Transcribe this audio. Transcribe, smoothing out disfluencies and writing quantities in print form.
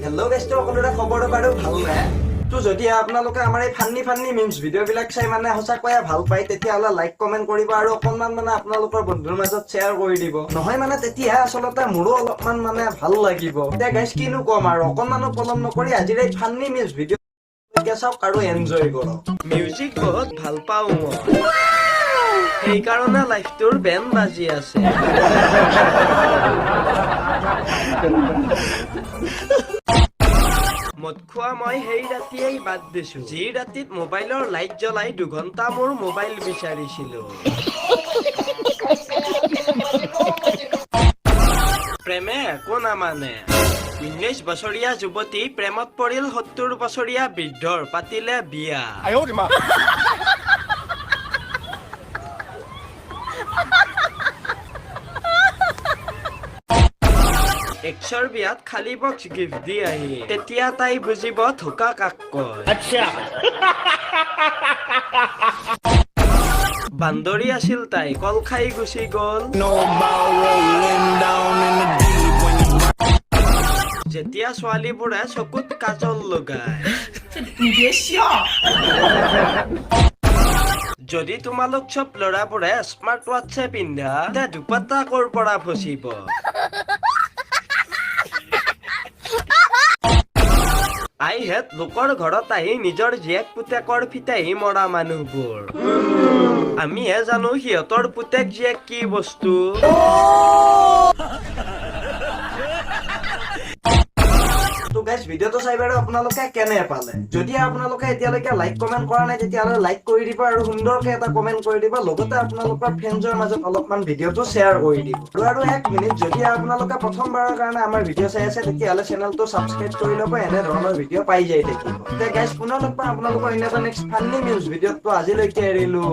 Hello' guys, তো সকলোৰে খবৰটো বাৰু ভাল নে? তো যদি আপোনালোকে আমাৰ এই ফান্নি মিমছ ভিডিঅ'বিলাক চাই মানে সঁচাকৈয়ে ভাল পায়, তেতিয়াহ'লে লাইক কমেণ্ট কৰিব আৰু অকণমান মানে আপোনালোকৰ বন্ধুৰ মাজত শ্বেয়াৰ কৰি দিব। নহয় মানে তেতিয়াহে আচলতে মোৰো অলপমান মানে ভাল লাগিব। এতিয়া গাইজ কিনো ক'ম আৰু, অকণমানো পলম নকৰি আজিৰ এই ফান্নি মিমছ ভিডিঅ' চাওক আৰু এনজয় কৰক। মিউজিক বহুত ভাল পাওঁ মই, সেইকাৰণে লাইফটোৰ বেণ্ড বাজি আছে। মদ খোৱা মই সেই ৰাতিয়েই বাদ দিছো, যি ৰাতিত মোবাইলৰ লাইট জ্বলাই 2 ঘণ্টা মোৰ মোবাইল বিচাৰিছিলো। প্ৰেমে একো নামানে। 19 বছৰীয়া যুৱতী প্ৰেমত পৰিল 70 বছৰীয়া বৃদ্ধৰ, পাতিলে বিয়া। এক্সৰ বিয়াত খালী বক্স গিফ্ট দি আহি, তেতিয়া তাই বুজিব ধোকা কাক কয়। বান্দৰী আছিল তাই, কল খাই গুচি গ'ল। যেতিয়া ছোৱালীবোৰে চকুত কাজল লগায়। যদি তোমালোক চব ল'ৰাবোৰে স্মাৰ্ট ৱাটছে পিন্ধা, তে দুপাত্তা ক'ৰ পৰা ফচিব? আই হেট লোকৰ ঘৰত আহি নিজৰ জীয়েক পুতেকৰ ফিতাহি মৰা মানুহবোৰ। আমিহে জানো সিহঁতৰ পুতেক জীয়েক কি বস্তু। তো গাইজ, ভিডিঅ'টো চাই বাৰু আপোনালোকে কেনে পালে? যদি আপোনালোকে এতিয়ালৈকে লাইক কমেণ্ট কৰা নাই, তেতিয়াহ'লে লাইক কৰি দিব আৰু সুন্দৰকে এটা কমেণ্ট কৰি দিব, লগতে আপোনালোকৰ ফ্ৰেণ্ডছৰ মাজত অলপমান ভিডিঅ'টো শ্বেয়াৰ কৰি দিব। আৰু 1 মিনিট, যদি আপোনালোকে প্ৰথমবাৰৰ কাৰণে আমাৰ ভিডিঅ' চাই আছে, তেতিয়াহ'লে চেনেলটো ছাবস্ক্ৰাইব কৰি ল'ব, এনে ধৰণৰ ভিডিঅ' পাই যাই থাকিব। তে গাইজ, পুনৰ লগ পাম আপোনালোকৰ অন্য এটা নেক্সট ফান্নি নিউজ ভিডিঅ'টো। আজিলৈকে এৰিলো।